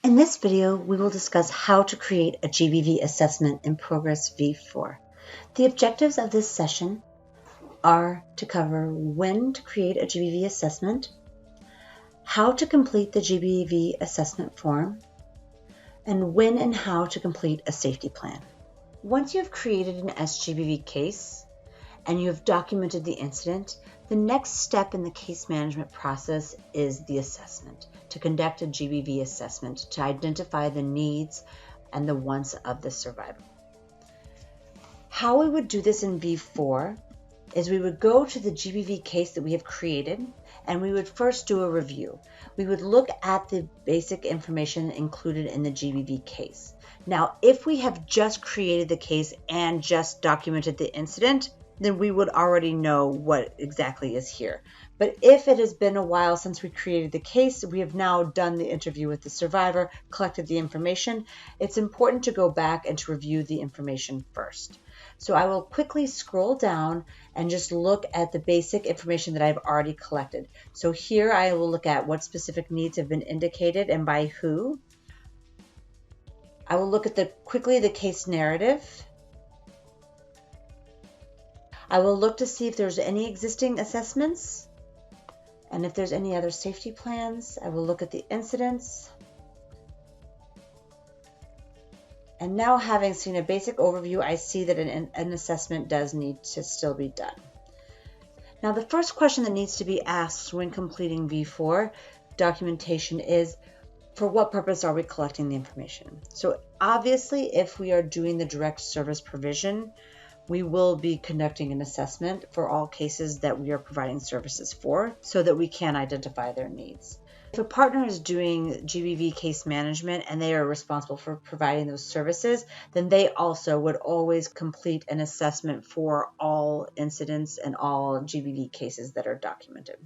In this video, we will discuss how to create a GBV assessment in proGres v4. The objectives of this session are to cover when to create a GBV assessment, how to complete the GBV assessment form, and when and how to complete a safety plan. Once you have created an SGBV case and you have documented the incident, the next step in the case management process is the assessment, to conduct a GBV assessment to identify the needs and the wants of the survivor. How we would do this in V4 is we would go to the GBV case that we have created and we would first do a review. We would look at the basic information included in the GBV case. Now, if we have just created the case and just documented the incident, then we would already know what exactly is here. But if it has been a while since we created the case, we have now done the interview with the survivor, collected the information, it's important to go back and to review the information first. So I will quickly scroll down and just look at the basic information that I've already collected. So here I will look at what specific needs have been indicated and by who. I will look at quickly the case narrative. I will look to see if there's any existing assessments and if there's any other safety plans. I will look at the incidents. And now, having seen a basic overview, I see that an assessment does need to still be done. Now, the first question that needs to be asked when completing V4 documentation is, for what purpose are we collecting the information? So obviously, if we are doing the direct service provision, we will be conducting an assessment for all cases that we are providing services for so that we can identify their needs. If a partner is doing GBV case management and they are responsible for providing those services, then they also would always complete an assessment for all incidents and all GBV cases that are documented.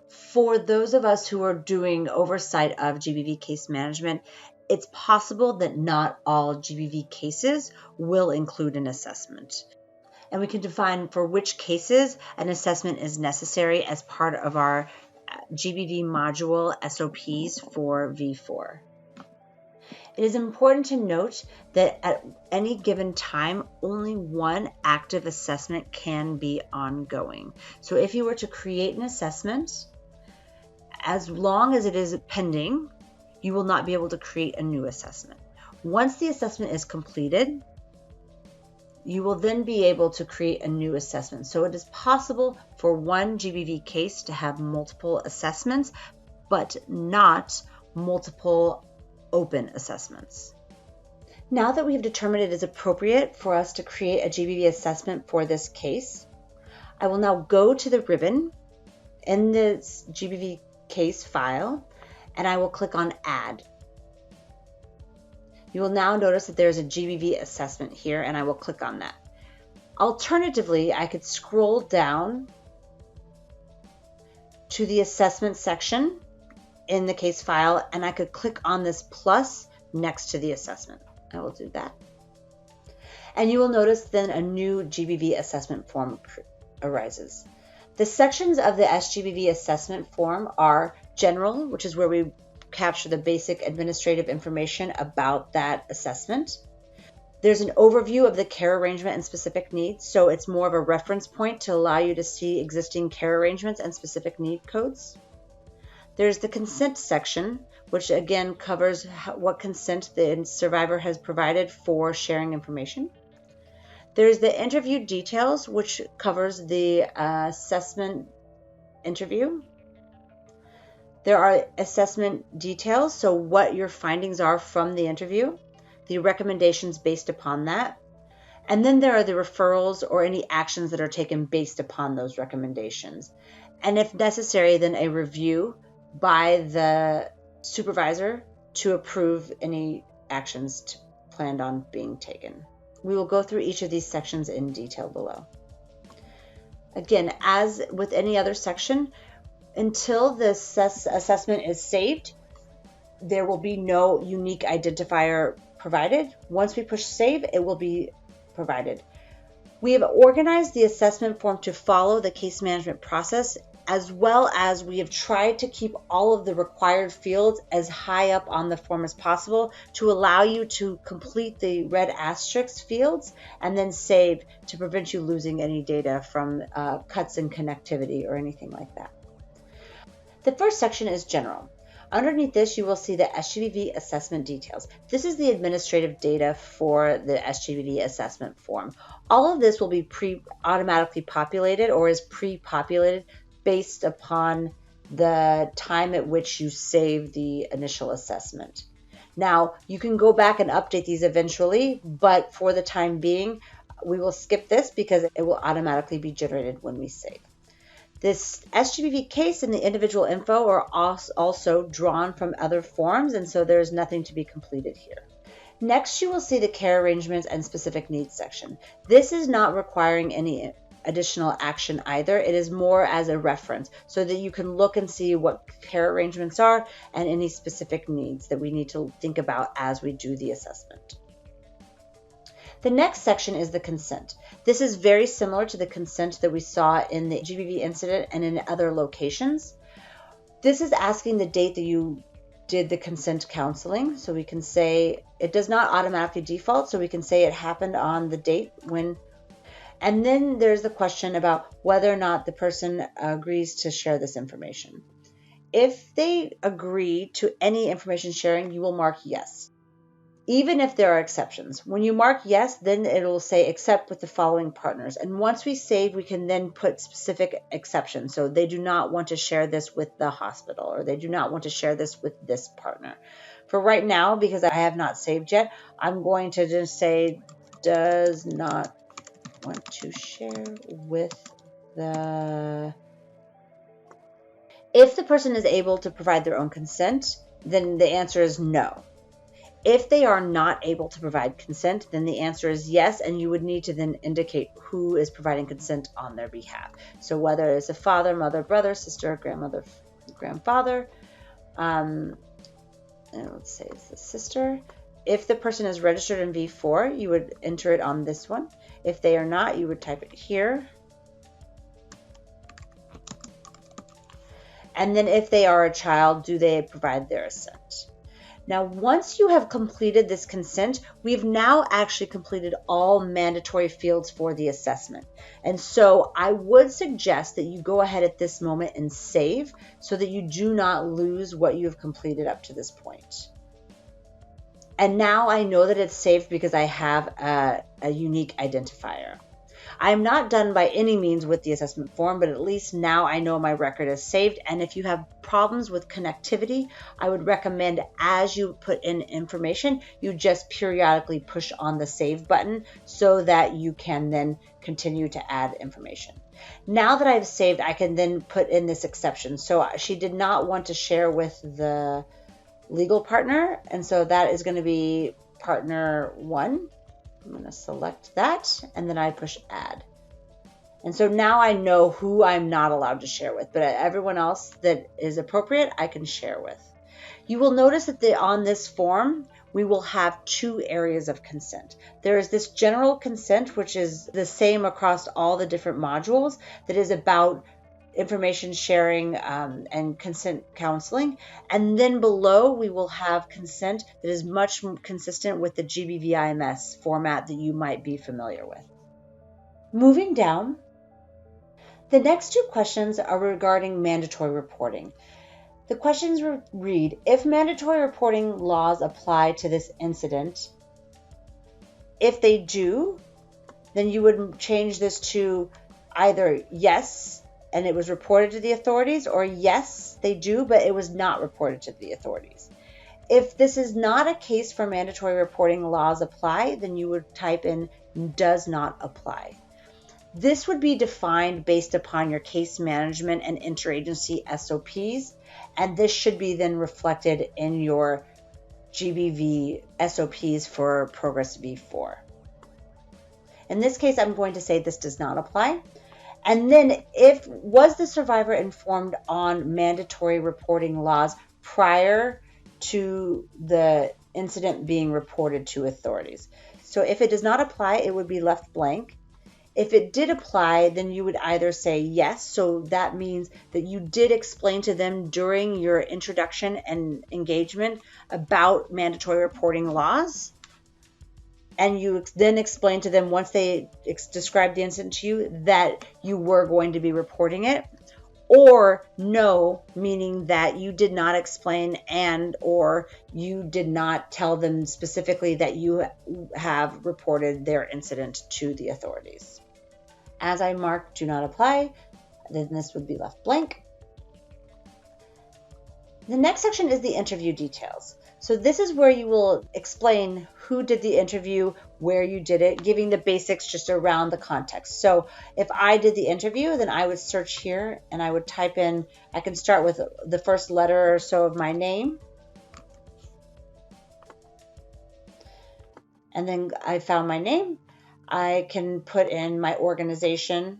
For those of us who are doing oversight of GBV case management, it's possible that not all GBV cases will include an assessment. And we can define for which cases an assessment is necessary as part of our GBV module SOPs for V4. It is important to note that at any given time, only one active assessment can be ongoing. So if you were to create an assessment, as long as it is pending, you will not be able to create a new assessment. Once the assessment is completed, you will then be able to create a new assessment. So it is possible for one GBV case to have multiple assessments, but not multiple open assessments. Now that we have determined it is appropriate for us to create a GBV assessment for this case, I will now go to the ribbon in this GBV case file, and I will click on Add. You will now notice that there's a GBV assessment here, and I will click on that. Alternatively, I could scroll down to the assessment section in the case file, and I could click on this plus next to the assessment. I will do that. And you will notice then a new GBV assessment form arises. The sections of the SGBV assessment form are General, which is where we capture the basic administrative information about that assessment. There's an overview of the care arrangement and specific needs, so it's more of a reference point to allow you to see existing care arrangements and specific need codes. There's the consent section, which again covers what consent the survivor has provided for sharing information. There's the interview details, which covers the assessment interview. There are assessment details, so what your findings are from the interview, the recommendations based upon that, and then there are the referrals or any actions that are taken based upon those recommendations. And if necessary, then a review by the supervisor to approve any actions planned on being taken. We will go through each of these sections in detail below. Again, as with any other section, until the assessment is saved, there will be no unique identifier provided. Once we push save, it will be provided. We have organized the assessment form to follow the case management process as well as we have tried to keep all of the required fields as high up on the form as possible to allow you to complete the red asterisk fields and then save to prevent you losing any data from cuts in connectivity or anything like that. The first section is general. Underneath this, you will see the SGBV assessment details. This is the administrative data for the SGBV assessment form. All of this will be automatically populated or is pre-populated based upon the time at which you save the initial assessment. Now, you can go back and update these eventually, but for the time being, we will skip this because it will automatically be generated when we save. This SGBV case and the individual info are also drawn from other forms, and so there's nothing to be completed here. Next, you will see the care arrangements and specific needs section. This is not requiring any additional action either. It is more as a reference so that you can look and see what care arrangements are and any specific needs that we need to think about as we do the assessment. The next section is the consent. This is very similar to the consent that we saw in the GBV incident and in other locations. This is asking the date that you did the consent counseling. So we can say it does not automatically default. So we can say it happened on the date when. And then there's the question about whether or not the person agrees to share this information. If they agree to any information sharing, you will mark yes. Even if there are exceptions. When you mark yes, then it will say except with the following partners. And once we save, we can then put specific exceptions. So they do not want to share this with the hospital, or they do not want to share this with this partner. For right now, because I have not saved yet, I'm going to just say does not want to share with the... If the person is able to provide their own consent, then the answer is no. If they are not able to provide consent, then the answer is yes, and you would need to then indicate who is providing consent on their behalf. So whether it's a father, mother, brother, sister, grandmother, grandfather, and let's say it's the sister. If the person is registered in V4, you would enter it on this one. If they are not, you would type it here. And then if they are a child, do they provide their assent? Now, once you have completed this consent, we've now actually completed all mandatory fields for the assessment. And so I would suggest that you go ahead at this moment and save so that you do not lose what you have completed up to this point. And now I know that it's saved because I have a unique identifier. I am not done by any means with the assessment form, but at least now I know my record is saved. And if you have problems with connectivity, I would recommend as you put in information, you just periodically push on the save button so that you can then continue to add information. Now that I've saved, I can then put in this exception. So she did not want to share with the legal partner, and so that is going to be partner 1. I'm going to select that, and then I push add. And so now I know who I'm not allowed to share with, but everyone else that is appropriate, I can share with. You will notice that on this form, we will have 2 areas of consent. There is this general consent, which is the same across all the different modules, that is about information sharing and consent counseling. And then below we will have consent that is much consistent with the GBV IMS format that you might be familiar with. Moving down, the next 2 questions are regarding mandatory reporting. The questions read, if mandatory reporting laws apply to this incident, if they do, then you would change this to either yes, and it was reported to the authorities, or yes, they do, but it was not reported to the authorities. If this is not a case for mandatory reporting laws apply, then you would type in does not apply. This would be defined based upon your case management and interagency SOPs, and this should be then reflected in your GBV SOPs for proGres V4. In this case, I'm going to say this does not apply. And then was the survivor informed on mandatory reporting laws prior to the incident being reported to authorities? So if it does not apply, it would be left blank. If it did apply, then you would either say yes, so that means that you did explain to them during your introduction and engagement about mandatory reporting laws, and you then explain to them once they describe the incident to you that you were going to be reporting it, or no, meaning that you did not explain and or you did not tell them specifically that you have reported their incident to the authorities. As I marked do not apply, then this would be left blank. The next section is the interview details. So this is where you will explain who did the interview, where you did it, giving the basics just around the context. So if I did the interview, then I would search here and I would type in, I can start with the first letter or so of my name. And then I found my name. I can put in my organization.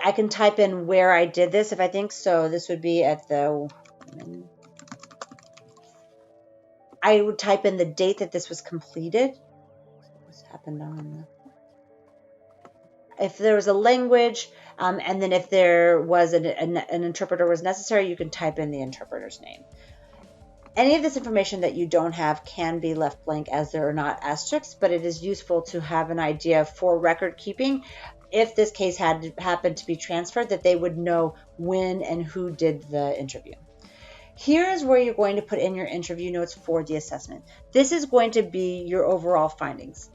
I can type in where I did this if I think so. This would be at the, I would type in the date that this was completed. This happened on, if there was a language, and then if there was an interpreter was necessary, you can type in the interpreter's name. Any of this information that you don't have can be left blank as there are not asterisks, but it is useful to have an idea for record keeping. If this case had happened to be transferred, that they would know when and who did the interview. Here is where you're going to put in your interview notes for the assessment. This is going to be your overall findings.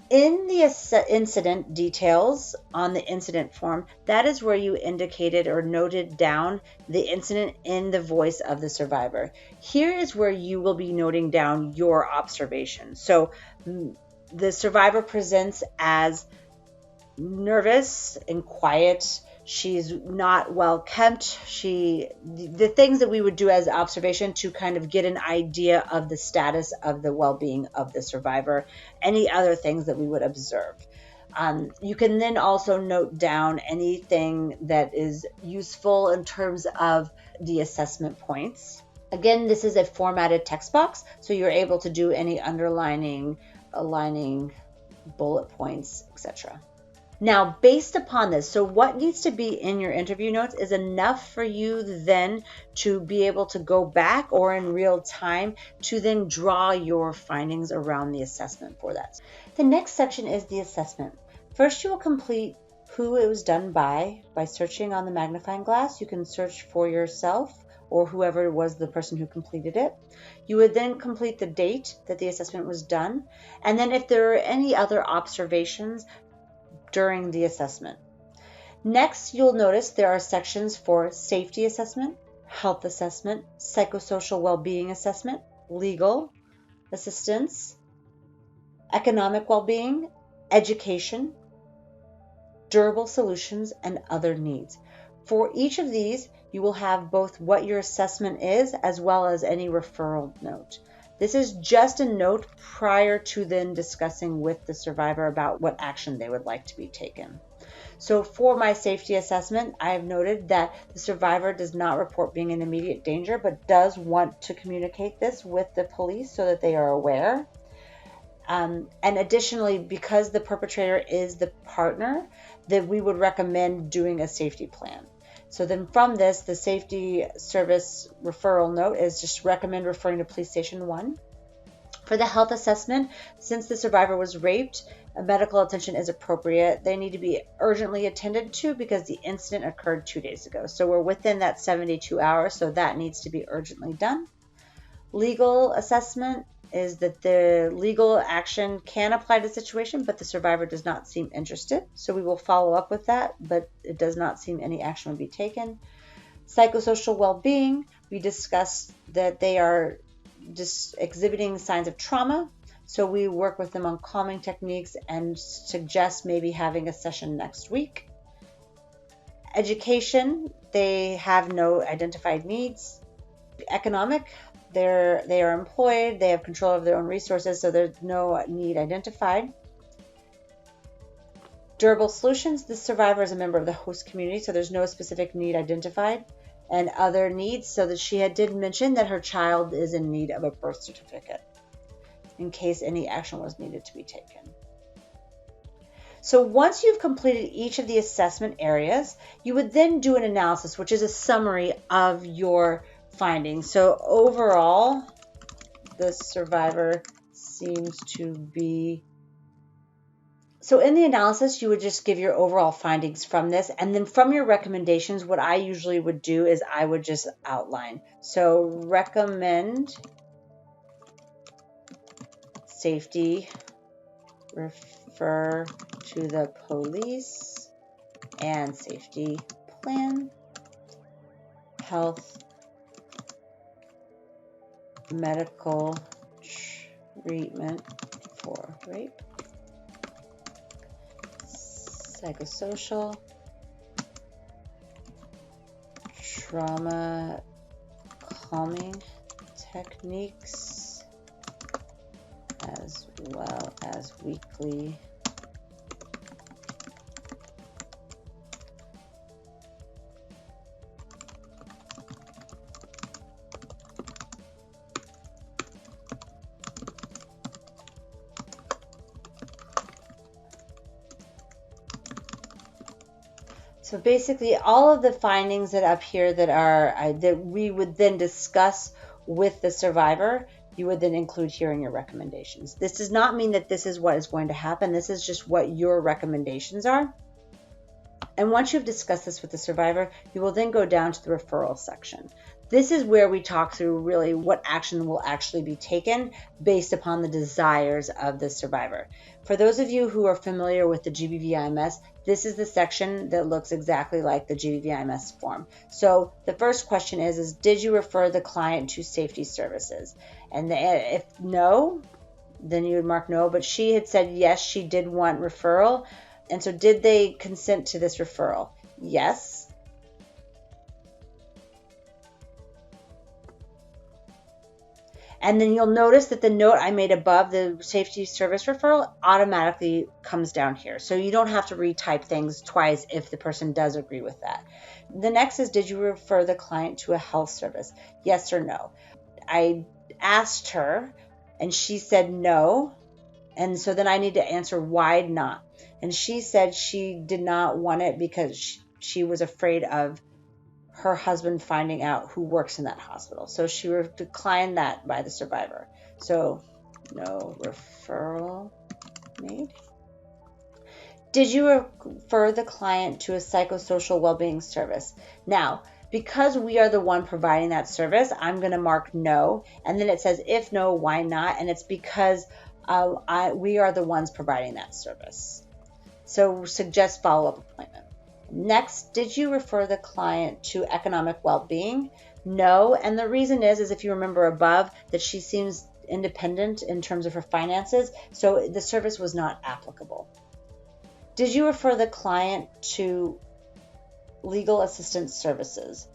In the incident details on the incident form, that is where you indicated or noted down the incident in the voice of the survivor. Here is where you will be noting down your observation. So the survivor presents as nervous and quiet. She's not well kept. The things that we would do as observation to kind of get an idea of the status of the well-being of the survivor, any other things that we would observe. You can then also note down anything that is useful in terms of the assessment points. Again, this is a formatted text box, so you're able to do any underlining, aligning, bullet points, etc. Now, based upon this, so what needs to be in your interview notes is enough for you then to be able to go back or in real time to then draw your findings around the assessment for that. The next section is the assessment. First, you will complete who it was done by searching on the magnifying glass. You can search for yourself or whoever was the person who completed it. You would then complete the date that the assessment was done. And then if there are any other observations during the assessment. Next, you'll notice there are sections for safety assessment, health assessment, psychosocial well-being assessment, legal assistance, economic well-being, education, durable solutions, and other needs. For each of these, you will have both what your assessment is as well as any referral note. This is just a note prior to then discussing with the survivor about what action they would like to be taken. So for my safety assessment, I have noted that the survivor does not report being in immediate danger, but does want to communicate this with the police so that they are aware. And additionally, because the perpetrator is the partner, that we would recommend doing a safety plan. So then from this, the safety service referral note is just recommend referring to police station 1. For the health assessment, since the survivor was raped, medical attention is appropriate. They need to be urgently attended to because the incident occurred 2 days ago. So we're within that 72 hours, so that needs to be urgently done. Legal assessment is that the legal action can apply to the situation, but the survivor does not seem interested. So we will follow up with that, but it does not seem any action would be taken. Psychosocial well-being, we discussed that they are just exhibiting signs of trauma. So we work with them on calming techniques and suggest maybe having a session next week. Education, they have no identified needs. Economic, they are employed, they have control of their own resources, so there's no need identified. Durable solutions, the survivor is a member of the host community, so there's no specific need identified. and other needs, so that she did mention that her child is in need of a birth certificate in case any action was needed to be taken. So once you've completed each of the assessment areas, you would then do an analysis, which is a summary of your findings. So overall, the survivor seems to be... So in the analysis, you would just give your overall findings from this. And then from your recommendations, what I usually would do is I would just outline. So recommend safety, refer to the police and safety plan, health, medical treatment for rape, psychosocial, trauma calming techniques, as well as weekly So basically all of the findings that up here that we would then discuss with the survivor, you would then include here in your recommendations. This does not mean that this is what is going to happen. This is just what your recommendations are. And once you've discussed this with the survivor, you will then go down to the referral section. This is where we talk through really what action will actually be taken based upon the desires of the survivor. For those of you who are familiar with the GBV IMS, this is the section that looks exactly like the GBV IMS form. So the first question is did you refer the client to safety services? And if no, then you would mark no, but she had said yes, she did want referral. And so did they consent to this referral? Yes. And then you'll notice that the note I made above the safety service referral automatically comes down here. So you don't have to retype things twice if the person does agree with that. The next is, did you refer the client to a health service? Yes or no? I asked her and she said no. And so then I need to answer why not. And she said she did not want it because she was afraid of her husband finding out who works in that hospital. So she declined that by the survivor. So no referral made. Did you refer the client to a psychosocial well-being service? Now, because we are the one providing that service, I'm going to mark no. And then it says, if no, why not? And it's because we are the ones providing that service. So suggest follow-up appointment. Next, did you refer the client to economic well-being? No, and the reason is if you remember above that she seems independent in terms of her finances, so the service was not applicable. Did you refer the client to legal assistance services?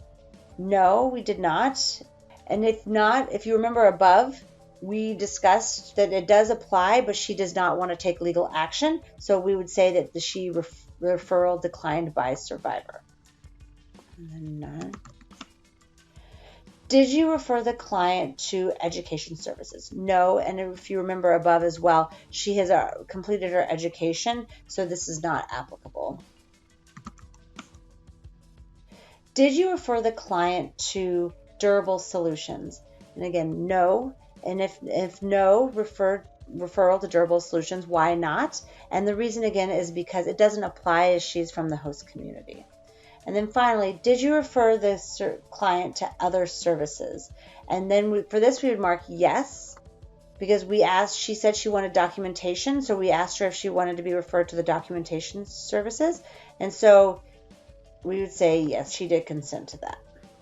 No, we did not. And if not, if you remember above, we discussed that it does apply, but she does not want to take legal action. So we would say that she referral declined by survivor. And then none. Did you refer the client to education services? No, and if you remember above as well, she has completed her education, so this is not applicable. Did you refer the client to durable solutions? And again, no. And if no, referral to durable solutions, why not? And the reason again is because it doesn't apply as she's from the host community. And then finally, did you refer the client to other services? And then for this we would mark yes, because she said she wanted documentation, so we asked her if she wanted to be referred to the documentation services, and so we would say yes, she did consent to that.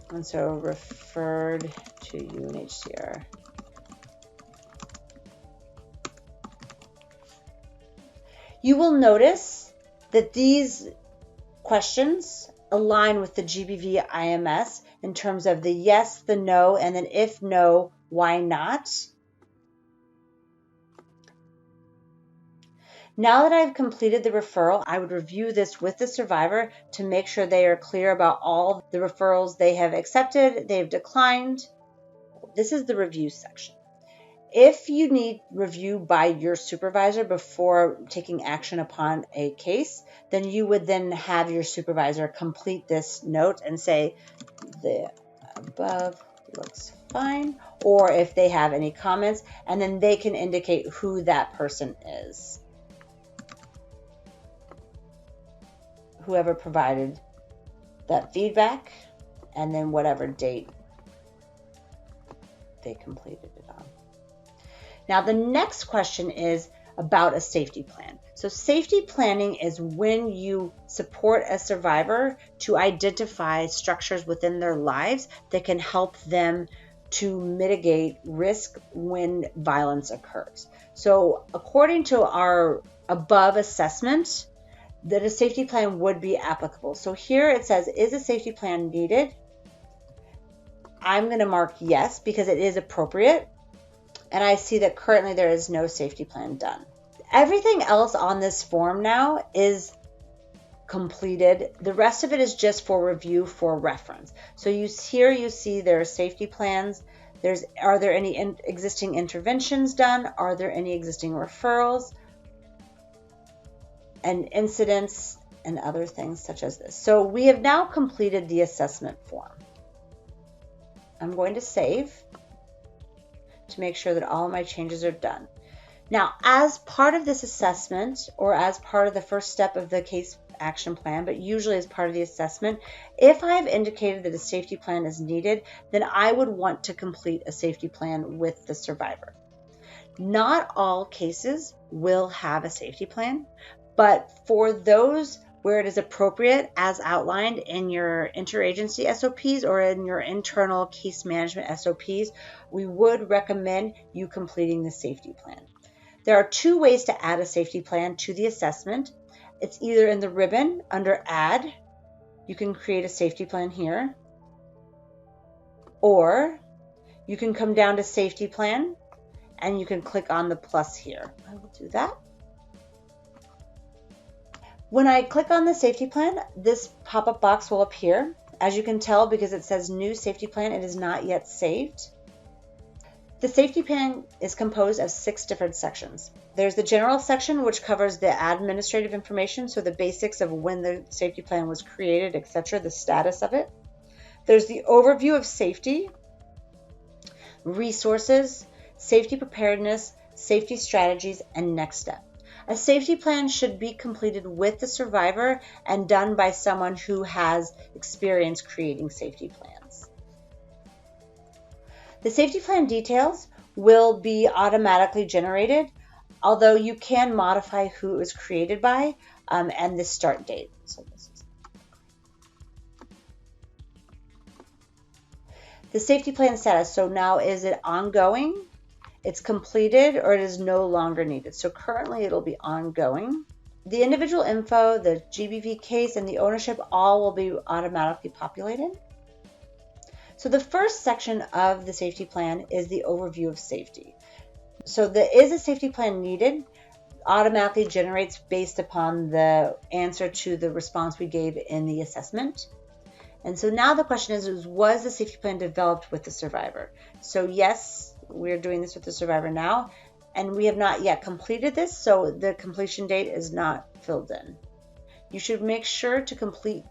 And so referred to UNHCR. You will notice that these questions align with the GBV IMS in terms of the yes, the no, and then if no, why not? Now that I've completed the referral, I would review this with the survivor to make sure they are clear about all the referrals they have accepted, they've declined. This is the review section. If you need review by your supervisor before taking action upon a case, then you would then have your supervisor complete this note and say, the above looks fine, or if they have any comments, and then they can indicate who that person is. Whoever provided that feedback, and then whatever date they completed it on. Now, the next question is about a safety plan. So safety planning is when you support a survivor to identify structures within their lives that can help them to mitigate risk when violence occurs. So according to our above assessment, that a safety plan would be applicable. So here it says, is a safety plan needed? I'm going to mark yes because it is appropriate. And I see that currently there is no safety plan done. Everything else on this form now is completed. The rest of it is just for review for reference. So here you see there are safety plans. Are there any existing interventions done? Are there any existing referrals and incidents and other things such as this? So we have now completed the assessment form. I'm going to save to make sure that all of my changes are done. Now, as part of this assessment, or as part of the first step of the case action plan, but usually as part of the assessment, if I have indicated that a safety plan is needed, then I would want to complete a safety plan with the survivor. Not all cases will have a safety plan, but for those where it is appropriate, as outlined in your interagency SOPs or in your internal case management SOPs, we would recommend you completing the safety plan. There are two ways to add a safety plan to the assessment. It's either in the ribbon under Add, you can create a safety plan here, or you can come down to Safety Plan and you can click on the plus here. I will do that. When I click on the safety plan, this pop-up box will appear. As you can tell, because it says new safety plan, it is not yet saved. The safety plan is composed of 6 different sections. There's the general section, which covers the administrative information, so the basics of when the safety plan was created, etc., the status of it. There's the overview of safety, resources, safety preparedness, safety strategies, and next step. A safety plan should be completed with the survivor and done by someone who has experience creating safety plans. The safety plan details will be automatically generated, although you can modify who it was created by and the start date. So this is the safety plan status. So now, is it ongoing? It's completed, or it is no longer needed. So currently it'll be ongoing. The individual info, the GBV case, and the ownership all will be automatically populated. So the first section of the safety plan is the overview of safety. So the is a safety plan needed automatically generates based upon the answer to the response we gave in the assessment. And so now the question is was the safety plan developed with the survivor? So yes, we're doing this with the survivor now, and we have not yet completed this, so the completion date is not filled in. You should make sure to complete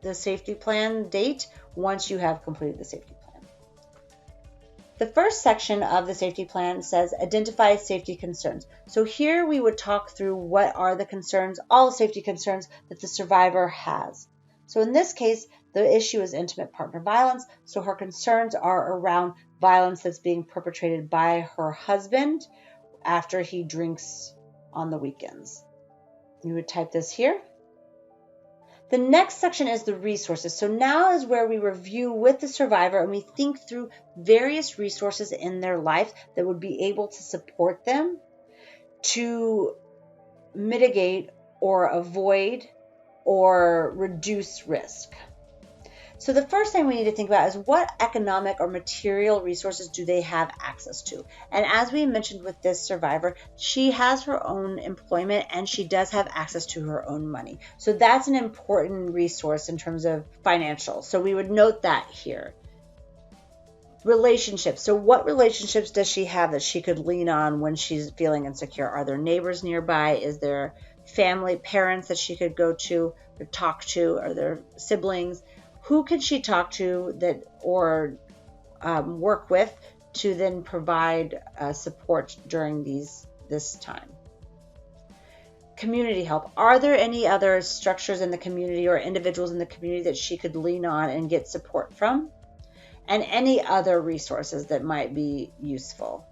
the safety plan date once you have completed the safety plan. The first section of the safety plan says identify safety concerns. So here we would talk through what are the concerns, all safety concerns that the survivor has. So in this case, the issue is intimate partner violence. So her concerns are around violence that's being perpetrated by her husband after he drinks on the weekends. You would type this here. The next section is the resources. So now is where we review with the survivor and we think through various resources in their life that would be able to support them to mitigate or avoid or reduce risk. So the first thing we need to think about is what economic or material resources do they have access to? And as we mentioned with this survivor, she has her own employment and she does have access to her own money. So that's an important resource in terms of financial. So we would note that here. Relationships. So what relationships does she have that she could lean on when she's feeling insecure? Are there neighbors nearby? Is there family, parents that she could go to or talk to? Are there siblings? Who could she talk to that or work with to then provide support during this time? Community help. Are there any other structures in the community or individuals in the community that she could lean on and get support from? And any other resources that might be useful.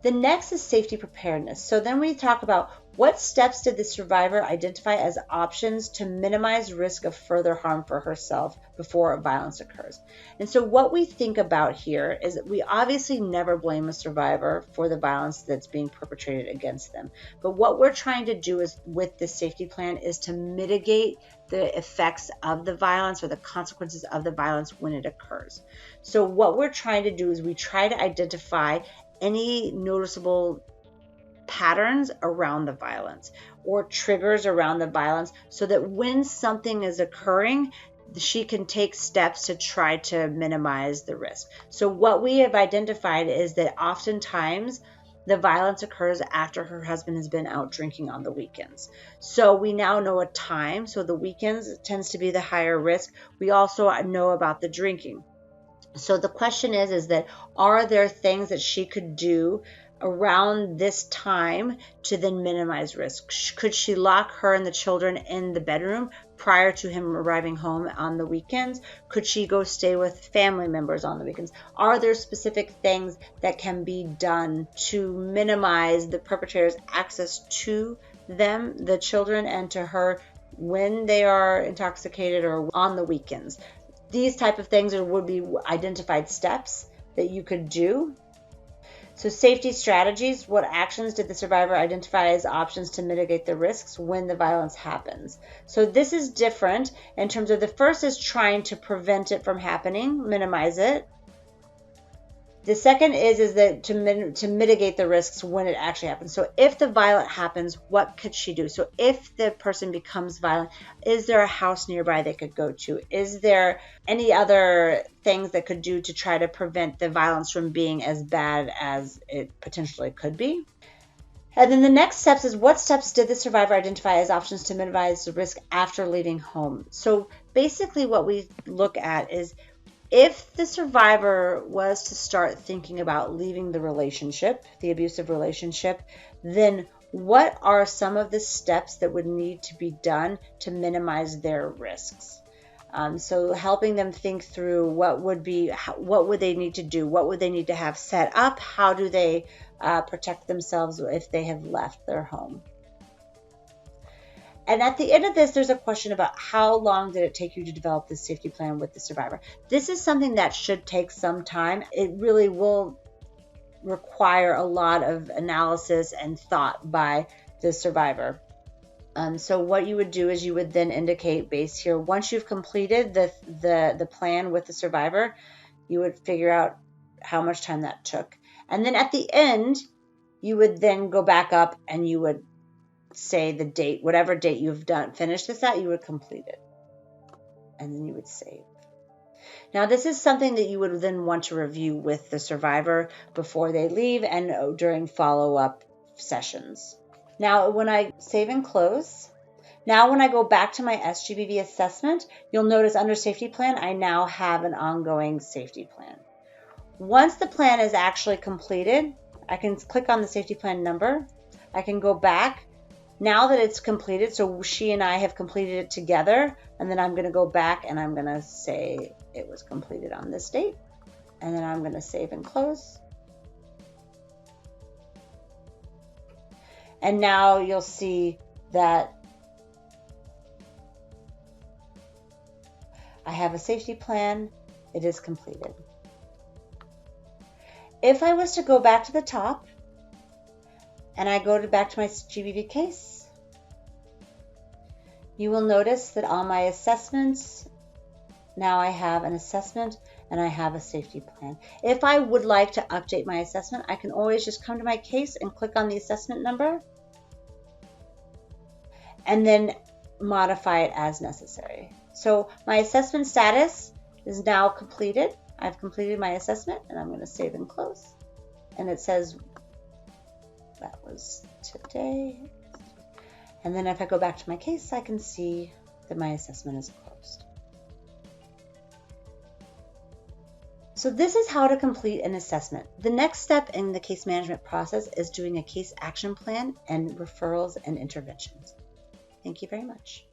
The next is safety preparedness. So then we talk about what steps did the survivor identify as options to minimize risk of further harm for herself before violence occurs. And so what we think about here is that we obviously never blame a survivor for the violence that's being perpetrated against them. But what we're trying to do is with this safety plan is to mitigate the effects of the violence or the consequences of the violence when it occurs. So what we're trying to do is we try to identify any noticeable patterns around the violence or triggers around the violence so that when something is occurring, she can take steps to try to minimize the risk. So what we have identified is that oftentimes the violence occurs after her husband has been out drinking on the weekends. So we now know a time. So the weekends tends to be the higher risk. We also know about the drinking. So the question is that are there things that she could do around this time to then minimize risk? Could she lock her and the children in the bedroom prior to him arriving home on the weekends? Could she go stay with family members on the weekends? Are there specific things that can be done to minimize the perpetrator's access to them, the children, and to her when they are intoxicated or on the weekends? These type of things would be identified steps that you could do. So safety strategies, what actions did the survivor identify as options to mitigate the risks when the violence happens? So this is different in terms of the first is trying to prevent it from happening, minimize it. The second is that to mitigate the risks when it actually happens. So if the violence happens, what could she do? So if the person becomes violent, is there a house nearby they could go to? Is there any other things that could do to try to prevent the violence from being as bad as it potentially could be? And then the next steps is what steps did the survivor identify as options to minimize the risk after leaving home? So basically what we look at is if the survivor was to start thinking about leaving the relationship, the abusive relationship, then what are some of the steps that would need to be done to minimize their risks? So helping them think through what would they need to do? What would they need to have set up? How do they protect themselves if they have left their home? And at the end of this, there's a question about how long did it take you to develop this safety plan with the survivor? This is something that should take some time. It really will require a lot of analysis and thought by the survivor. So what you would do is you would then indicate base here. Once you've completed the plan with the survivor, you would figure out how much time that took. And then at the end, you would then go back up and you would say the date, whatever date you've finished this at, you would complete it. And then you would save. Now, this is something that you would then want to review with the survivor before they leave and during follow-up sessions. Now, when I save and close, now when I go back to my SGBV assessment, you'll notice under safety plan, I now have an ongoing safety plan. Once the plan is actually completed, I can click on the safety plan number. I can go back. Now that it's completed, so she and I have completed it together, and then I'm going to go back and I'm going to say it was completed on this date, and then I'm going to save and close. And now you'll see that I have a safety plan. It is completed. If I was to go back to the top, and I go back to my GBV case, You will notice that on my assessments, now I have an assessment and I have a safety plan. If I would like to update my assessment, I can always just come to my case and click on the assessment number and then modify it as necessary. So my assessment status is now completed. I've completed my assessment and I'm going to save and close. And it says that was today. And then if I go back to my case, I can see that my assessment is closed. So this is how to complete an assessment. The next step in the case management process is doing a case action plan and referrals and interventions. Thank you very much.